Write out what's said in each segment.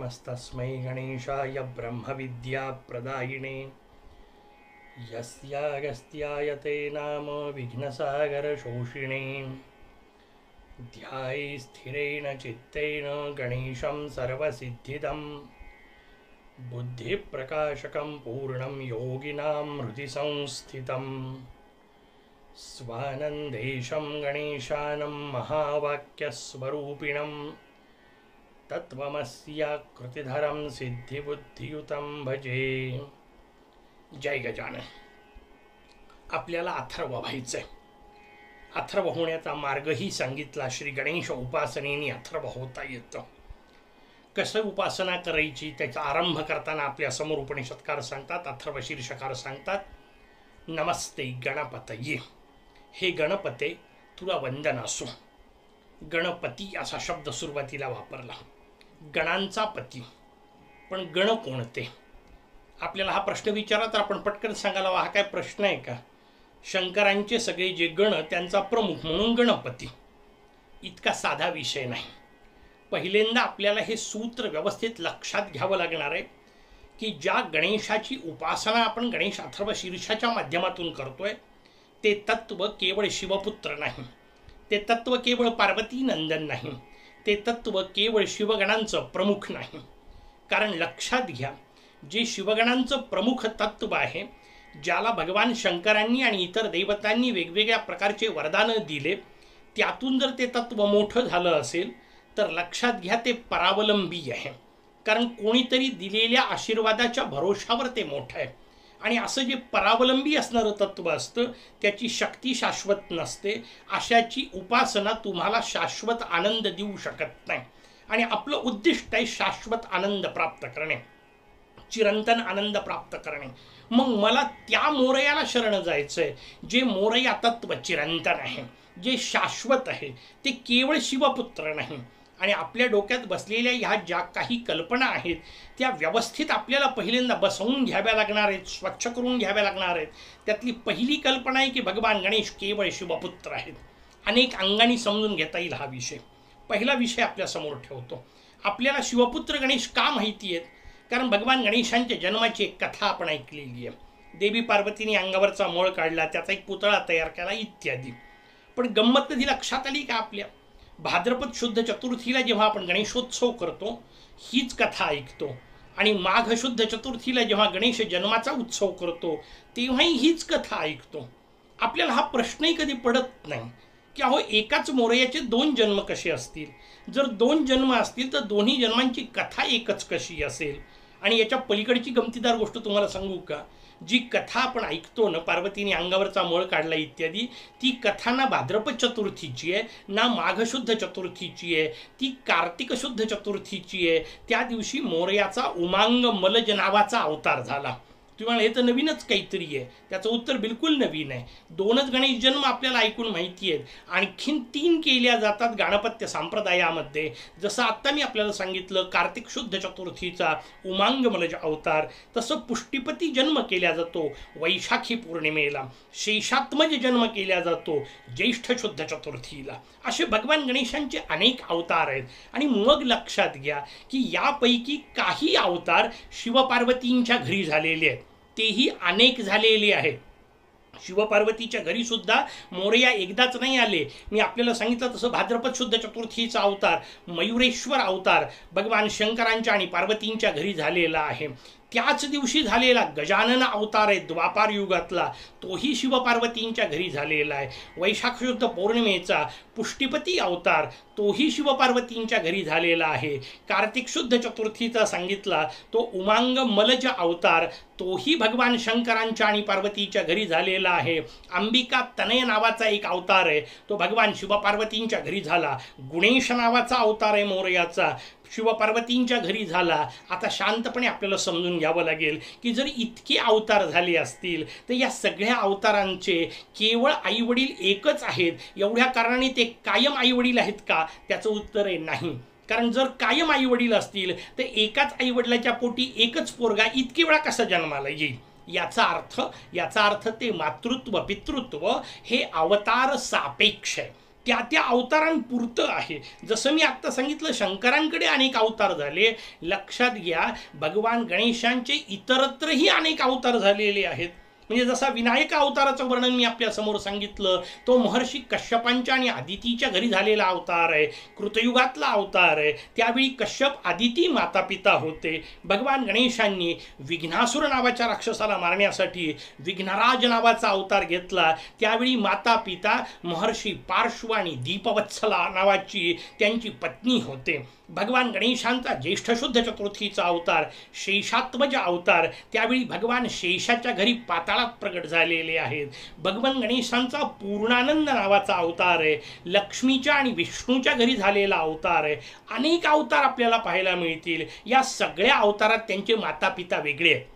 नमस्तस्मै गणेशाय ब्रह्मविद्याप्रदायिने यस्यागस्त्याय ते नाम विघ्नसागरशोषिणे ध्याये स्थिरेण चित्तेन गणेशं सर्वसिद्धिदं बुद्धिप्रकाशकं पूर्णं योगिनां हृदि संस्थितं स्वानन्देशं गणेशानं महावाक्यस्वरूपिणं तत्त्वमस्याकृतिधरं सिद्धिबुद्धियुतं भजे। जय गजानन। आपल्याला अथर्व व्हायचंय। अथर्व होण्याचा मार्गही सांगितला। श्री गणेश उपासनेने अथर्व होता येतं। कसं उपासना करायची त्याचा आरंभ करताना आपल्या समोर उपनिषदकार सांगतात, अथर्व शीर्षकार सांगतात, नमस्ते गणपतये। हे गणपते तुला वंदन असो। गणपती असा शब्द सुरुवातीला वापरला। गणांचा पती, पण गण कोणते? आपल्याला हा प्रश्न विचारला तर आपण पटकन सांगायला हा काय प्रश्न आहे का? शंकरांचे सगळे जे गण त्यांचा प्रमुख म्हणून गणपती, इतका साधा विषय नाही। पहिल्यांदा आपल्याला हे सूत्र व्यवस्थित लक्षात घ्यावं लागणार आहे की ज्या गणेशाची उपासना आपण गणेश अथर्व शीर्षाच्या माध्यमातून करतोय ते तत्व केवळ शिवपुत्र नाही, ते तत्व केवळ पार्वती नंदन नाही, ते तत्व केवळ शिवगणांचं प्रमुख नाही। कारण लक्षात घ्या, जे शिवगणांचं प्रमुख तत्व आहे, ज्याला भगवान शंकरांनी आणि इतर देवतांनी वेगवेगळ्या प्रकारचे वरदान दिले, त्यातून जर ते तत्व मोठं झालं असेल तर लक्षात घ्या ते परावलंबी आहे। कारण कोणीतरी दिलेल्या आशीर्वादाच्या भरोशावर ते मोठं आहे। आणि असं जे परावलंबी असणारं तत्व असतं त्याची शक्ती शाश्वत नसते। अशाची उपासना तुम्हाला शाश्वत आनंद देऊ शकत नाही। आणि आपलं उद्दिष्ट आहे शाश्वत आनंद प्राप्त करणे, चिरंतन आनंद प्राप्त करणे। मग मला त्या मोरयाला शरण जायचंय जे मोरया तत्व चिरंतन आहे, जे शाश्वत आहे, ते केवळ शिवपुत्र नाही। आणि आपल्या डोक्यात बसलेल्या ह्या ज्या काही कल्पना आहेत त्या व्यवस्थित आपल्याला पहिल्यांदा बसवून घ्याव्या लागणार आहेत, स्वच्छ करून घ्याव्या लागणार आहेत। त्यातली पहिली कल्पना आहे की भगवान गणेश केवळ शिवपुत्र आहेत। अनेक अंगांनी समजून घेता येईल हा विषय। पहिला विषय आपल्या समोर ठेवतो। आपल्याला शिवपुत्र गणेश का माहिती आहेत? कारण भगवान गणेशांच्या जन्माची एक कथा आपण ऐकलेली आहे। देवी पार्वतीने अंगावरचा मोळ काढला, त्याचा एक पुतळा तयार केला इत्यादी। पण गंमत कधी लक्षात आली का आपल्या? भाद्रपद शुद्ध चतुर्थीला जेव्हा आपण गणेशोत्सव करतो हीच कथा ऐकतो, आणि माघ शुद्ध चतुर्थीला जेव्हा गणेश जन्माचा उत्सव करतो तेव्हाही हीच कथा ऐकतो। आपल्याला हा प्रश्नही कधी पडत नाही की अहो एकाच मोरयाचे दोन जन्म कसे असतील? जर दोन जन्म असतील तर दोन्ही जन्मांची कथा एकच कशी असेल? आणि याच्या पलीकडची गमतीदार गोष्ट तुम्हाला सांगू का? जी कथा आपण ऐकतो ना, पार्वतीने अंगावरचा मोळ काढला इत्यादी, ती कथा ना भाद्रपद चतुर्थीची आहे ना माघ शुद्ध चतुर्थीची आहे, ती कार्तिक शुद्ध चतुर्थीची आहे। त्या दिवशी मोरयाचा उमांग मलज नावाचा अवतार झाला। तुम्हाला हे तर नवीनच काहीतरी आहे, त्याचं उत्तर बिलकुल नवीन आहे। दोनच गणेश जन्म आपल्याला ऐकून माहिती आहेत, आणखीन 3 केल्या जातात गाणपत्य संप्रदायामध्ये। जसं आत्ता मी आपल्याला सांगितलं कार्तिक शुद्ध चतुर्थीचा उमांग मलज अवतार, तसं पुष्टिपती जन्म केला जातो वैशाखी पौर्णिमेला, शेषात्मज जन्म केला जातो ज्येष्ठ शुद्ध चतुर्थीला। असे भगवान गणेशांचे अनेक अवतार आहेत। आणि मग लक्षात घ्या की यापैकी काही अवतार शिवपार्वतींच्या घरी झालेले आहेत, तेही अनेक झालेले आहेत। शिवपार्वतीच्या घरी सुद्धा मोरया एकदाच नाही आले। मी आपल्याला सांगितलं तसं भाद्रपद शुद्ध चतुर्थीचा अवतार मयुरेश्वर अवतार भगवान शंकरांच्या आणि पार्वतींच्या घरी झालेला आहे। त्याच दिवशी झालेला गजानन अवतार आहे द्वापार युगातला, तोही शिवपार्वतींच्या घरी झालेला आहे। वैशाख शुद्ध पौर्णिमेचा पुष्टिपती अवतार तोही शिवपार्वतींच्या घरी झालेला आहे। कार्तिक शुद्ध चतुर्थीचा सांगितला तो उमांग मलज अवतार तोही भगवान शंकरांच्या आणि पार्वतीच्या घरी झालेला आहे। अंबिका तनय नावाचा एक अवतार आहे, तो भगवान शिवपार्वतींच्या घरी झाला। गुणेश नावाचा अवतार आहे मोरयाचा, शिवपार्वतींच्या घरी झाला। आता शांतपणे आपल्याला समजून घ्यावं लागेल की जर इतके अवतार झाले असतील तर या सगळ्या अवतारांचे केवळ आईवडील एकच आहेत, एवढ्या कारणाने ते कायम आईवडील आहेत का? त्याचं उत्तर आहे नाही। कारण जर कायम आईवडील असतील तर एकाच आईवडिलाच्या पोटी एकच पोरगा इतके वेळा कसा जन्माला येईल? याचा अर्थ ते मातृत्व पितृत्व हे अवतार सापेक्ष आहे। त्या त्या अवतारांपुरतं आहे. जसं मी आत्ता सांगितलं शंकरांकडे अनेक अवतार झाले, लक्षात घ्या भगवान गणेशांचे इतरत्रही अनेक अवतार झालेले आहेत. म्हणजे जसा विनायक अवताराचं वर्णन मी आपल्या समोर सांगितलं, तो महर्षी कश्यपांच्या आणि आदितीच्या घरी झालेला अवतार आहे, कृतयुगातला अवतार आहे. त्यावेळी कश्यप आदिती माता पिता होते. भगवान गणेशांनी विघ्नासुर नावाच्या राक्षसाला मारण्यासाठी विघ्नराज नावाचा अवतार घेतला. त्यावेळी माता पिता महर्षी पार्श्व आणि दीपवत्सला नावाची त्यांची पत्नी होते. भगवान गणेशांचा ज्येष्ठ शुद्ध चतुर्थीचा अवतार शेषात्मज अवतार, त्यावेळी भगवान शेषाच्या घरी पाताळात प्रगट झालेले आहेत. भगवान गणेशांचा पूर्णानंद नावाचा अवतार आहे, लक्ष्मीच्या आणि विष्णूच्या घरी झालेला अवतार आहे. अनेक अवतार आपल्याला पाहायला मिळतील. या सगळ्या अवतारात त्यांचे माता पिता वेगळे आहेत,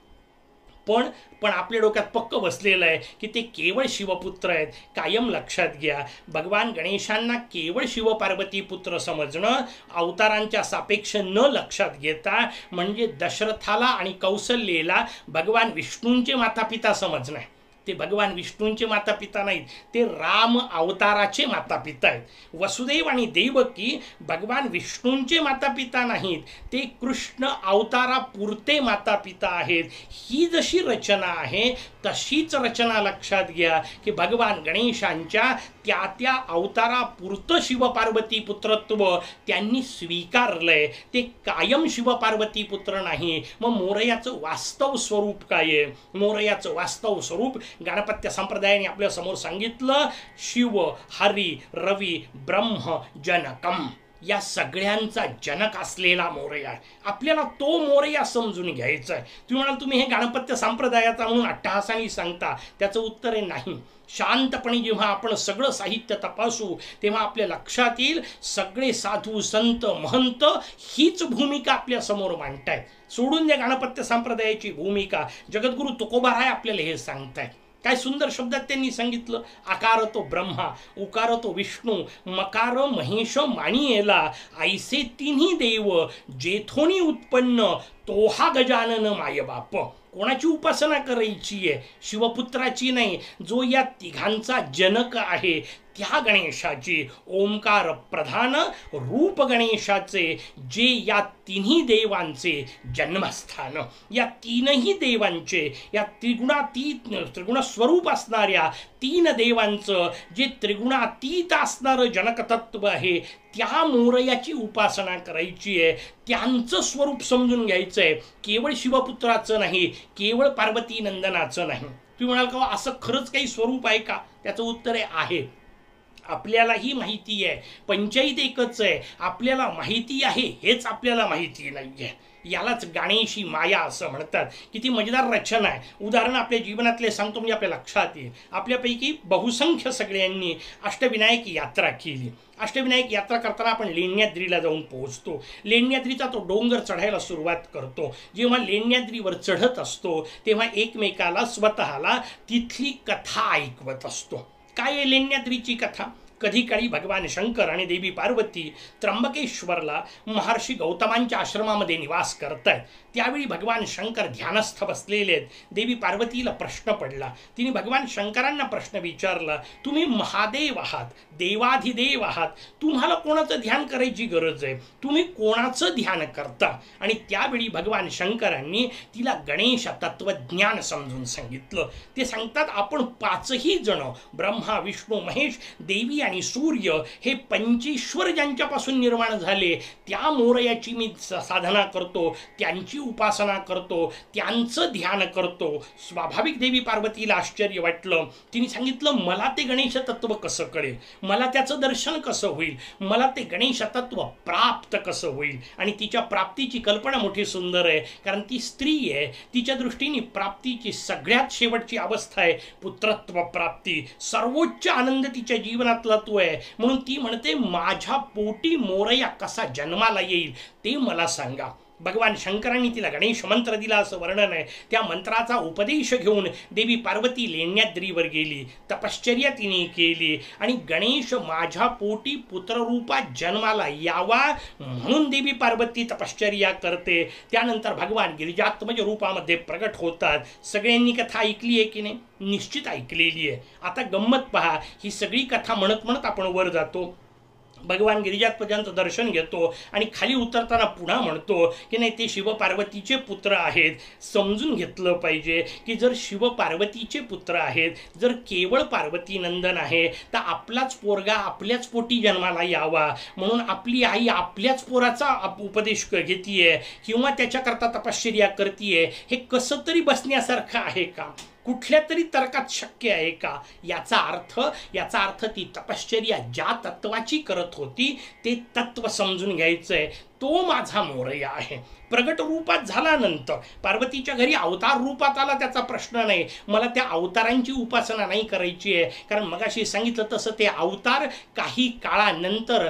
पण आपल्या डोक्यात पक्क बसलेलं आहे की ते केवळ शिवपुत्र आहेत. कायम लक्षात घ्या, भगवान गणेशांना केवळ शिवपार्वती पुत्र समजणं, अवतारांच्या सापेक्ष न लक्षात घेता म्हणजे दशरथाला आणि कौसल्येला भगवान विष्णूंचे माता पिता समजणं. ते भगवान विष्णूंचे माता पिता नाहीत, ते राम अवताराचे माता पिता आहेत. वसुदेव आणि देवकी भगवान विष्णूंचे माता पिता नाहीत, ते कृष्ण अवतारापुरते माता पिता आहेत. ही जशी रचना आहे तशीच रचना लक्षात घ्या की भगवान गणेशांच्या त्या त्या अवतारापुरतं शिवपार्वती पुत्रत्व त्यांनी स्वीकारलंय, ते कायम शिवपार्वती पुत्र नाही. मग मोरयाचं वास्तव स्वरूप काय आहे? मोरयाचं वास्तव स्वरूप गणपत्य संप्रदायाने आपल्या समोर सांगितलं. शिव हरी रवी ब्रह्म जनकम, या सगळ्यांचा जनक असलेला मोरया. आपल्याला तो मोरया समजून घ्यायचा आहे. तुम्ही म्हणाल तुम्ही हे गणपत्य संप्रदायाचा म्हणून अट्टहासाने सांगता, त्याचं उत्तर आहे नाही. शांतपणे जेव्हा आपण सगळं साहित्य तपासू तेव्हा आपल्या लक्षात येईल सगळे साधू संत महंत हीच भूमिका आपल्या समोर मांडतायत. सोडून द्या गणपत्य संप्रदायाची भूमिका. जगद्गुरु तुकोबाराय आपल्याला हे सांगतायत. काय सुंदर शब्दात त्यांनी सांगितलं. आकार तो ब्रह्मा, उकार तो विष्णू, मकार महेश माणियेला, ऐसे तिन्ही देव जेथोनी उत्पन्न तोहा गजानन मायबाप. कोणाची उपासना करायची आहे? शिवपुत्राची नाही, जो या तिघांचा जनक आहे त्या गणेशाची. ओंकार प्रधान रूप गणेशाचे, जे या तिन्ही देवांचे जन्मस्थान. या तीनही देवांचे, या त्रिगुण स्वरूप असणाऱ्या तीन देवांचं जे त्रिगुणातीत असणारं जनकतत्व आहे त्या मोरयाची उपासना करायची आहे. त्यांचं स्वरूप समजून घ्यायचं आहे, केवळ शिवपुत्राचं नाही, केवळ पार्वती नंदनाचं नाही. तुम्ही म्हणाल का असं खरंच काही स्वरूप आहे का? त्याचं उत्तर आहे. आपल्यालाही माहिती आहे, पंचायत एकच आहे. आपल्याला माहिती आहे हेच आपल्याला माहिती नाही आहे. यालाच गणेशी माया असं म्हणतात. किती मजेदार रचना आहे. उदाहरण आपल्या जीवनातले सांगतो म्हणजे आपल्या लक्षात येईल. आपल्यापैकी बहुसंख्य सगळ्यांनी अष्टविनायक यात्रा केली. अष्टविनायक यात्रा करताना आपण लेण्याद्रीला जाऊन पोहोचतो. लेण्याद्रीचा तो डोंगर चढायला सुरुवात करतो. जेव्हा लेण्याद्रीवर चढत असतो तेव्हा एकमेकाला स्वतःला तिथली कथा ऐकवत असतो. काय आहे लेण्याद्रीची कथा? कधी काळी भगवान शंकर आणि देवी पार्वती त्र्यंबकेश्वरला महर्षी गौतमांच्या आश्रमामध्ये निवास करतायत. त्यावेळी भगवान शंकर ध्यानस्थ बसलेले आहेत. देवी पार्वतीला प्रश्न पडला. तिने भगवान शंकरांना प्रश्न विचारला, तुम्ही महादेव आहात, देवाधिदेव आहात, तुम्हाला कोणाचं ध्यान करायची गरज आहे? तुम्ही कोणाचं ध्यान करता? आणि त्यावेळी भगवान शंकरांनी तिला गणेश तत्वज्ञान समजून सांगितलं. ते सांगतात आपण पाचही जण ब्रह्मा विष्णू महेश देवी आणि सूर्य हे पंचेश्वर ज्यांच्यापासून निर्माण झाले त्या मोरयाची मी साधना करतो, त्यांची उपासना करतो, त्यांचं ध्यान करतो. स्वाभाविक देवी पार्वतीला आश्चर्य वाटलं. तिने सांगितलं मला ते गणेश तत्व कसं कळेल, मला त्याचं दर्शन कसं होईल, मला ते गणेश तत्व प्राप्त कसं होईल. आणि तिच्या प्राप्तीची कल्पना मोठी सुंदर आहे, कारण ती स्त्री आहे. तिच्या दृष्टीने प्राप्तीची सगळ्यात शेवटची अवस्था आहे पुत्रत्व प्राप्ती. सर्वोच्च आनंद तिच्या जीवनातला तो आहे. म्हणून ती म्हणते माझ्या पोटी मोरया कसा जन्माला येईल ते मला सांगा. भगवान शंकरांनी तिला गणेश मंत्र दिला असं वर्णन आहे. त्या मंत्राचा उपदेश घेऊन देवी पार्वती लेण्याद्रीवर गेली, तपश्चर्या तिने केली आणि गणेश माझ्या पोटी पुत्ररूपात जन्माला यावा म्हणून देवी पार्वती तपश्चर्या करते. त्यानंतर भगवान गिरिजात्मज रूपामध्ये प्रगट होतात. सगळ्यांनी कथा ऐकली आहे की नाही? निश्चित ऐकलेली आहे. आता गंमत पहा, ही सगळी कथा म्हणत म्हणत आपण वर जातो, भगवान गिरिजात्मजांचं दर्शन घेतो आणि खाली उतरताना पुन्हा म्हणतो की नाही ते शिवपार्वतीचे पुत्र आहेत. समजून घेतलं पाहिजे की जर शिवपार्वतीचे पुत्र आहेत, जर केवळ पार्वती नंदन आहे, तर आपलाच पोरगा आपल्याच पोटी जन्माला यावा म्हणून आपली आई आपल्याच पोराचा उपदेश घेतीये किंवा त्याच्याकरता तपश्चर्या करतीये, हे कसं तरी बसण्यासारखं आहे का? कुठल्या तरी तर्कात शक्य आहे का? याचा अर्थ ती तपश्चर्या ज्या तत्वाची करत होती ते तत्व समजून घ्यायचंय. तो माझा मोरया आहे. प्रगट रूपात झाल्यानंतर पार्वतीच्या घरी अवतार रूपात आला त्याचा प्रश्न नाही. मला त्या अवतारांची उपासना नाही करायची आहे, कारण मगाशी सांगितलं तसं ते अवतार काही काळानंतर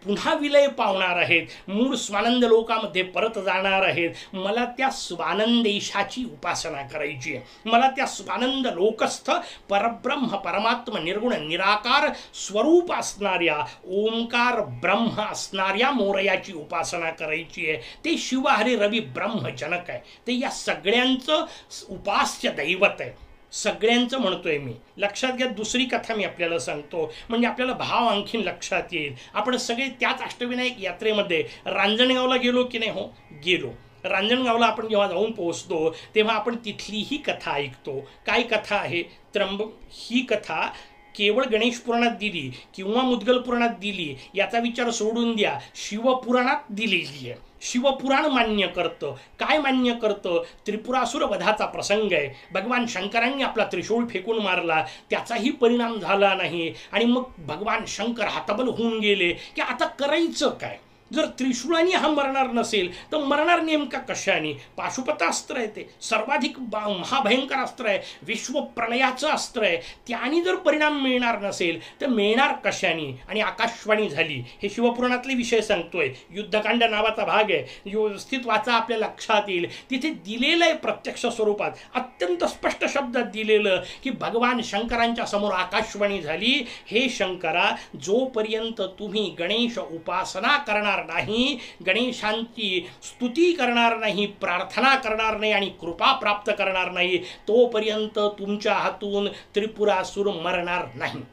पुन्हा विलय पावणार आहेत, मूळ स्वानंद लोकामध्ये परत जाणार आहेत. मला त्या स्वानंदेशाची उपासना करायची आहे. मला त्या स्वानंद लोकस्थ परब्रह्म परमात्मा निर्गुण निराकार स्वरूप असणाऱ्या ओंकार ब्रह्म असणाऱ्या मोरयाची उपासना करायची आहे. ते शिवहरी रवी ब्रह्मजनक आहे. ते या सगळ्यांचं उपास्य दैवत आहे. सगळ्यांचं म्हणतोय मी. लक्षात घ्या, दुसरी कथा मी आपल्याला सांगतो म्हणजे आपल्याला भाव आणखीन लक्षात येईल. आपण सगळे त्याच अष्टविनायक यात्रेमध्ये रांजणगावला गेलो की नाही? हो, गेलो. रांजणगावला आपण जेव्हा जाऊन पोहोचतो तेव्हा आपण तिथली ही कथा ऐकतो. काय कथा आहे? ही कथा केवळ गणेश पुराणात दिली किंवा मुद्गल पुराणात दिली याचा विचार सोडून द्या, शिवपुराणात दिलेली आहे. शिवपुराण मान्य करतं. काय मान्य करतं? त्रिपुरासुर वधाचा प्रसंग आहे. भगवान शंकरांनी आपला त्रिशूळ फेकून मारला, त्याचाही परिणाम झाला नाही आणि मग भगवान शंकर हतबल होऊन गेले की आता करायचं काय? जर त्रिशूळाने हा मरणार नसेल तर मरणार नेमका कशाने? पाशुपतास्त्र आहे, ते सर्वाधिक महाभयंकर अस्त्र आहे, विश्वप्रलयाचं अस्त्र आहे. त्याने जर परिणाम मिळणार नसेल तर मिळणार कशाने? आणि आकाशवाणी झाली. हे शिवपुराणातले विषय सांगतोय. युद्धकांड नावाचा भाग आहे, व्यवस्थित वाचा, आपल्या लक्षात येईल. तिथे दिलेलं आहे प्रत्यक्ष स्वरूपात, अत्यंत स्पष्ट शब्दात दिलेलं की भगवान शंकरांच्या समोर आकाशवाणी झाली, हे शंकरा, जोपर्यंत तुम्ही गणेश उपासना करणार नाही, गणेशांची स्तुती करणार नाही, प्रार्थना करणार नाही आणि कृपा प्राप्त करणार नाही, तोपर्यंत तुमच्या हातून त्रिपुरासुर मरणार नाही.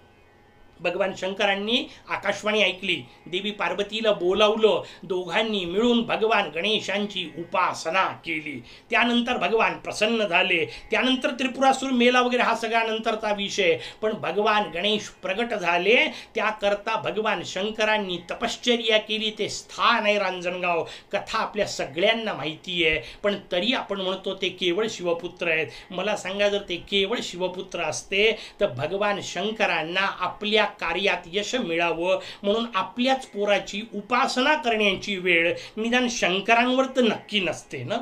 भगवान शंकरांनी आकाशवाणी ऐकली, देवी पार्वतीला बोलावलं, दोघांनी मिळून भगवान गणेशांची उपासना केली. त्यानंतर भगवान प्रसन्न झाले. त्यानंतर त्रिपुरासुर मेला वगैरे हा सगळा नंतरचा विषय, पण भगवान गणेश प्रगट झाले. त्याकरता भगवान शंकरांनी तपश्चर्या केली. ते स्थान आहे रांजणगाव. कथा आपल्या सगळ्यांना माहिती आहे, पण तरी आपण म्हणतो ते केवळ शिवपुत्र आहेत. मला सांगा, जर ते केवळ शिवपुत्र असते तर भगवान शंकरांना आपल्या कार्यात यश मिळावं म्हणून आपल्याच पोराची उपासना करण्याची वेळ निदान शंकरांवर तर नक्की नसते ना.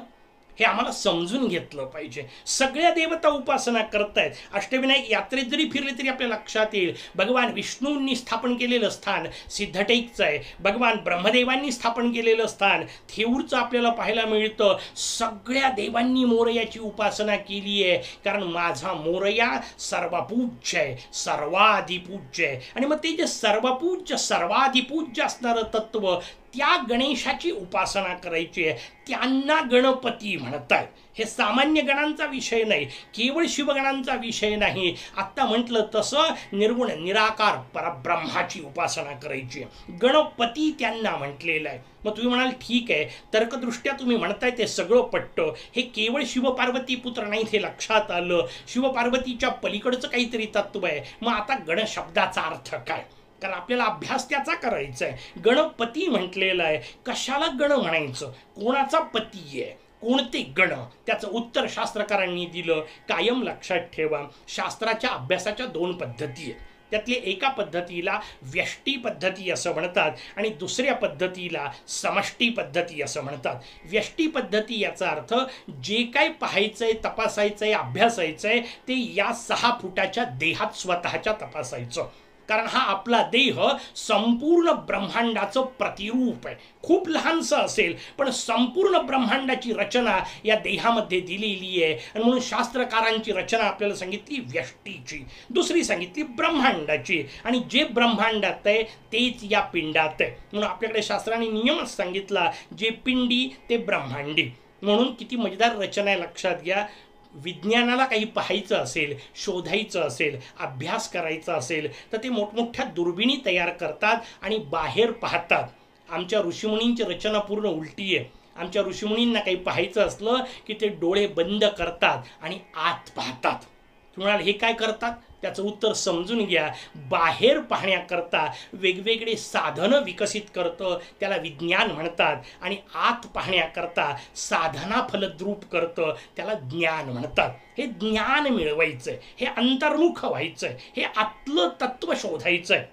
हे आम्हाला समजून घेतलं पाहिजे. सगळ्या देवता उपासना करतायत. अष्टविनायक यात्रेत जरी फिरले तरी आपल्या लक्षात येईल, भगवान विष्णूंनी स्थापन केलेलं स्थान सिद्धटेकचं आहे, भगवान ब्रह्मदेवांनी स्थापन केलेलं स्थान थेऊरचं आपल्याला पाहायला मिळतं. सगळ्या देवांनी मोरयाची उपासना केली आहे, कारण माझा मोरया सर्वपूज्य आहे, सर्वाधिपूज्य आहे. आणि मग ते जे सर्वपूज्य सर्वाधिपूज्य असणारं तत्व, त्या गणेशाची उपासना करायची आहे. त्यांना गणपती म्हणतात. हे सामान्य गणांचा विषय नाही, केवळ शिवगणांचा विषय नाही. आत्ता म्हटलं तसं निर्गुण निराकार परब्रह्माची उपासना करायची आहे. गणपती त्यांना म्हटलेलं आहे. मग तुम्ही म्हणाल ठीक आहे, तर्कदृष्ट्या तुम्ही म्हणताय ते सगळं पटतं. हे केवळ शिवपार्वती पुत्र नाहीत हे लक्षात आलं. शिवपार्वतीच्या पलीकडचं काहीतरी तत्व आहे. मग आता गण शब्दाचा अर्थ काय? कारण आपल्याला अभ्यास त्याचा करायचा आहे. गणपती म्हटलेलं आहे. कशाला गण म्हणायचं? कोणाचा पती आहे? कोणते गण? त्याचं उत्तर शास्त्रकारांनी दिलं. कायम लक्षात ठेवा, शास्त्राच्या अभ्यासाच्या दोन पद्धती आहेत. त्यातली एका पद्धतीला व्यष्टी पद्धती असं म्हणतात आणि दुसऱ्या पद्धतीला समष्टी पद्धती असं म्हणतात. व्यष्टी पद्धती याचा अर्थ जे काय पाहायचंय, तपासायचंय, अभ्यासायचंय ते या 6 फुटाच्या देहात स्वतःच्या तपासायचं. कारण हा आपला देह संपूर्ण ब्रह्मांडाचं प्रतिरूप आहे. खूप लहानसं असेल पण संपूर्ण ब्रह्मांडाची रचना या देहामध्ये दिलेली आहे. आणि म्हणून शास्त्रकारांची रचना आपल्याला सांगितली व्यष्टीची, दुसरी सांगितली ब्रह्मांडाची. आणि जे ब्रह्मांडात आहे तेच या पिंडात आहे. म्हणून आपल्याकडे शास्त्राने नियमच सांगितला, जे पिंडी ते ब्रह्मांडी. म्हणून किती मजेदार रचना आहे, लक्षात घ्या. विज्ञानाला काही पाहायचं असेल, शोधायचं असेल, अभ्यास करायचा असेल तर ते मोठमोठ्या दुर्बिणी तयार करतात आणि बाहेर पाहतात. आमच्या ऋषीमुनींची रचना पूर्ण उलटी आहे. आमच्या ऋषीमुनींना काही पाहायचं असलं की ते डोळे बंद करतात आणि आत पाहतात. तुम्हाला हे काय करतात त्याचं उत्तर समजून घ्या. बाहेर पाहण्याकरता वेगवेगळे साधनं विकसित करतं, त्याला विज्ञान म्हणतात. आणि आत पाहण्याकरता साधना फलद्रूप करतं, त्याला ज्ञान म्हणतात. हे ज्ञान मिळवायचंय, हे अंतर्मुख व्हायचंय, हे आतलं तत्व शोधायचंय.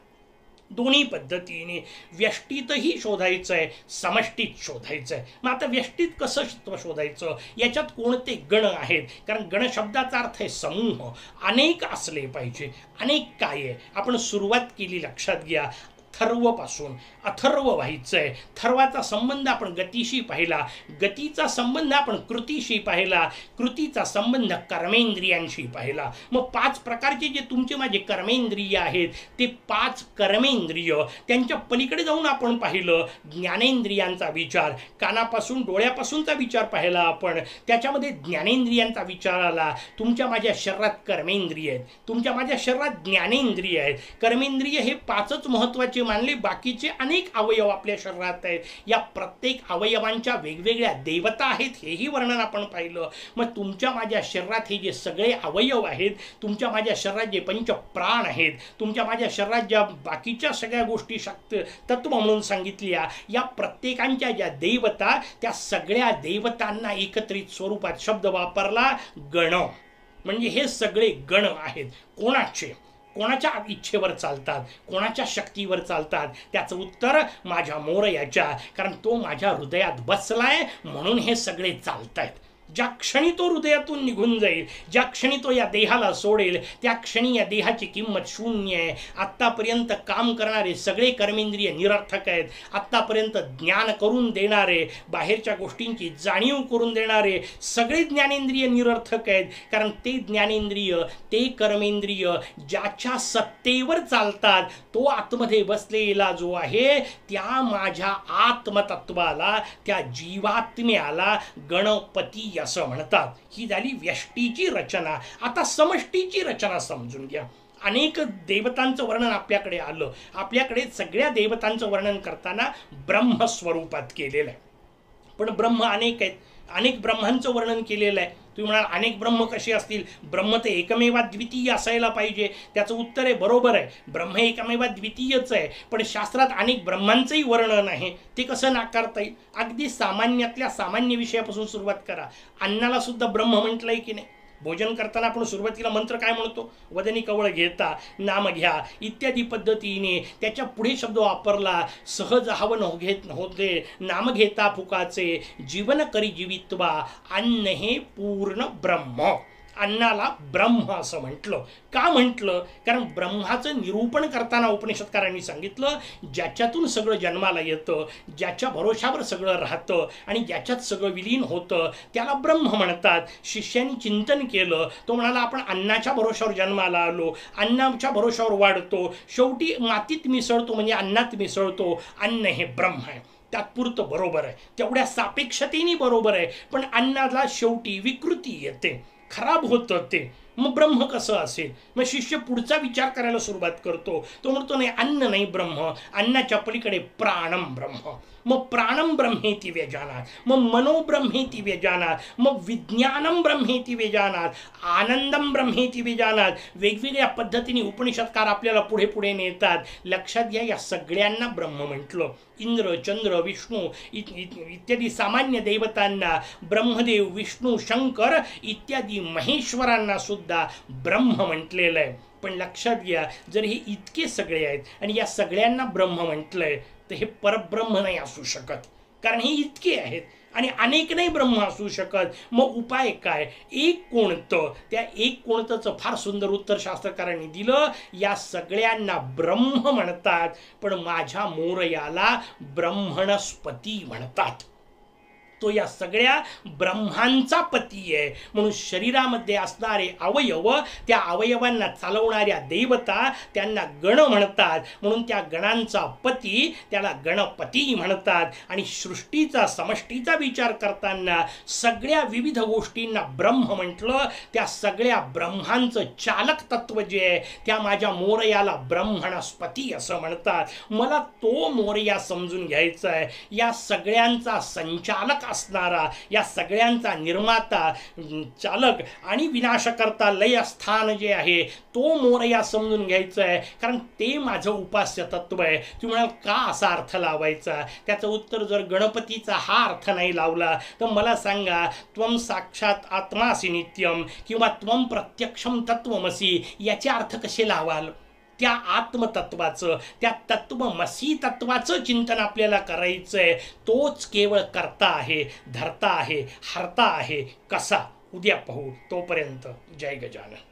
दोन्ही पद्धतीने व्यष्टीतही शोधायचं आहे, समष्टीत शोधायचं आहे. मग आता व्यष्टीत कसं शोधायचं, याच्यात कोणते गण आहेत? कारण गण शब्दाचा अर्थ आहे समूह, अनेक असले पाहिजे. अनेक काय आहे आपण सुरुवात केली, लक्षात घ्या. थर्वपासून अथर्व व्हायचंय. थर्वाचा संबंध आपण गतीशी पाहिला, गतीचा संबंध आपण कृतीशी पाहिला, कृतीचा संबंध कर्मेंद्रियांशी पाहिला. मग 5 प्रकारचे जे तुमचे माझे कर्मेंद्रिय आहेत ते 5 कर्मेंद्रिय, त्यांच्या पलीकडे जाऊन आपण पाहिलं ज्ञानेंद्रियांचा विचार. कानापासून डोळ्यापासूनचा विचार पाहिला आपण, त्याच्यामध्ये ज्ञानेंद्रियांचा विचार आला. तुमच्या माझ्या शरीरात कर्मेंद्रिय आहेत, तुमच्या माझ्या शरीरात ज्ञानेंद्रिय आहेत. कर्मेंद्रिय हे 5च महत्त्वाचे मानले, बाकीचे अनेक अवयव आपल्या शरीरात आहेत. या प्रत्येक अवयवांच्या वेगवेगळ्या देवता आहेत, हेही वर्णन आपण पाहिलं. मग तुमच्या माझ्या शरीरात हे जे सगळे अवयव आहेत, तुमच्या माझ्या शरीरात जे पंच प्राण आहेत, तुमच्या माझ्या शरीरात ज्या बाकीच्या सगळ्या गोष्टी शक्ती तत्व म्हणून सांगितल्या, या प्रत्येकांच्या ज्या देवता, त्या सगळ्या देवतांना एकत्रित स्वरूपात शब्द वापरला गण. म्हणजे हे सगळे गण आहेत. कोणाचे? कोणाच्या इच्छेवर चालतात, कोणाच्या शक्तीवर चालतात? त्याचं उत्तर माझ्या मोरयाच्या. कारण तो माझ्या हृदयात बसलाय म्हणून हे सगळे चालतायत. ज्या क्षणी तो हृदयातून निघून जाईल, ज्या क्षणी तो या देहाला सोडेल, त्या क्षणी या देहाची किंमत शून्य आहे. आत्तापर्यंत काम करणारे सगळे कर्मेंद्रिय निरर्थक आहेत. आत्तापर्यंत ज्ञान करून देणारे, बाहेरच्या गोष्टींची जाणीव करून देणारे सगळे ज्ञानेंद्रिय निरर्थक आहेत. कारण ते ज्ञानेंद्रिय, ते कर्मेंद्रिय ज्याच्या सत्तेवर चालतात, तो आतमध्ये बसलेला जो आहे, त्या माझ्या आत्मतत्वाला, त्या जीवात्म्याला गणपती असं म्हणतात. ही झाली व्यष्टीची रचना. आता समष्टीची रचना समजून घ्या. अनेक देवतांचं वर्णन आपल्याकडे आलं. आपल्याकडे सगळ्या देवतांचं वर्णन करताना ब्रह्मस्वरूपात केलेलं आहे. पण ब्रह्म अनेक आहेत, अनेक ब्रह्मांचं वर्णन केलेलं आहे. तुम्ही म्हणाल अनेक ब्रह्म कसे असतील? ब्रह्म ते एकमेवा द्वितीय असायला पाहिजे. त्याचं उत्तर आहे बरोबर आहे, ब्रह्म एकमेवा द्वितीयच आहे. पण शास्त्रात अनेक ब्रह्मांचंही वर्णन आहे. ते कसं नाकारता येईल? अगदी सामान्यातल्या सामान्य विषयापासून सुरुवात करा. अन्नाला सुद्धा ब्रह्म म्हटलंय की नाही? भोजन करताना आपण सुरुवातीला मंत्र काय म्हणतो? वदनी कवळ घेता, नाम घ्या इत्यादी पद्धतीने. त्याच्या पुढे शब्द वापरला, सहज हवन घेत होते, नाम घेता फुकाचे, जीवन करी जीवित्वा, अन्न हे पूर्ण ब्रह्म. अन्नाला ब्रह्म असं म्हटलं. का म्हटलं? कारण ब्रह्माचं निरूपण करताना उपनिषदकारांनी सांगितलं, ज्याच्यातून सगळं जन्माला येतं, ज्याच्या भरोशावर सगळं राहतं आणि ज्याच्यात सगळं विलीन होतं, त्याला ब्रह्म म्हणतात. शिष्यांनी चिंतन केलं, तो म्हणाला आपण अन्नाच्या भरोशावर जन्माला आलो, अन्नाच्या भरोशावर वाढतो, शेवटी मातीत मिसळतो म्हणजे अन्नात मिसळतो. अन्न हे ब्रह्म आहे. तात्पुरतं बरोबर आहे, तेवढ्या सापेक्षतेने बरोबर आहे. पण अन्नाला शेवटी विकृती येते, खराब होतं ते. मग ब्रह्म कसं असेल? मग शिष्य पुढचा विचार करायला सुरुवात करतो. तो म्हणतो नाही, अन्न नाही ब्रह्म, अन्नाच्या पलीकडे प्राणम ब्रह्म. मग प्राणम ब्रह्मेति व्यजानात, मग मनोब्रह्मेति व्यजानात, मग विज्ञानम ब्रह्मेति व्यजानात, आनंदम ब्रह्मेति व्यजानात. वेगवेगळ्या पद्धतीने उपनिषदकार आपल्याला पुढे पुढे नेतात. लक्षात घ्या, या सगळ्यांना ब्रह्म म्हटलं. इंद्र, चंद्र, विष्णू इत्यादी सामान्य देवतांना, ब्रह्मदेव, विष्णू, शंकर इत्यादी महेश्वरांना सुद्धा ब्रह्म म्हटलेलं आहे. पण लक्षात घ्या, जर हे इतके सगळे आहेत आणि या सगळ्यांना ब्रह्म म्हटलंय, तर हे परब्रह्म नाही असू शकत. कारण हे इतके आहेत आणि अनेक नाही ब्रह्म असू शकत. मग उपाय काय? एक कोणतं? त्या एक कोणतंच फार सुंदर उत्तर शास्त्रकारांनी दिलं. या सगळ्यांना ब्रह्म म्हणतात, पण माझ्या मोरयाला ब्रह्मणस्पती म्हणतात. तो या सगळ्या ब्रह्मांचा पती आहे. म्हणून शरीरामध्ये असणारे अवयव, त्या अवयवांना चालवणाऱ्या देवता, त्यांना गण म्हणतात. म्हणून त्या गणांचा पती, त्याला गणपती म्हणतात. आणि सृष्टीचा समष्टीचा विचार करताना सगळ्या विविध गोष्टींना ब्रह्म म्हटलं. त्या सगळ्या ब्रह्मांचं चालक तत्व जे आहे, त्या माझ्या मोरयाला ब्रह्मणस्पती असं म्हणतात. मला तो मोरया समजून घ्यायचा आहे. या सगळ्यांचा संचालक असणारा, या सगळ्यांचा निर्माता, चालक आणि विनाशकर्ता लयस्थान जे आहे, तो मोरया समजून घ्यायचा आहे. कारण ते माझं उपास्य तत्व आहे. तुम्ही म्हणाल का असा अर्थ लावायचा? त्याचं उत्तर, जर गणपतीचा हा अर्थ नाही लावला तर मला सांगा, त्वम साक्षात आत्मासी नित्यम किंवा त्वम प्रत्यक्षम तत्वमसी याचे अर्थ कसे लावाल? त्या आत्मतत्वाचं, त्या तत्वमसी तत्वाचं चिंतन आपल्याला करायचंय. तोच केवळ कर्ता आहे, धर्ता आहे, हर्ता आहे. कसा? उद्या पाहू. तोपर्यंत जय गजानन.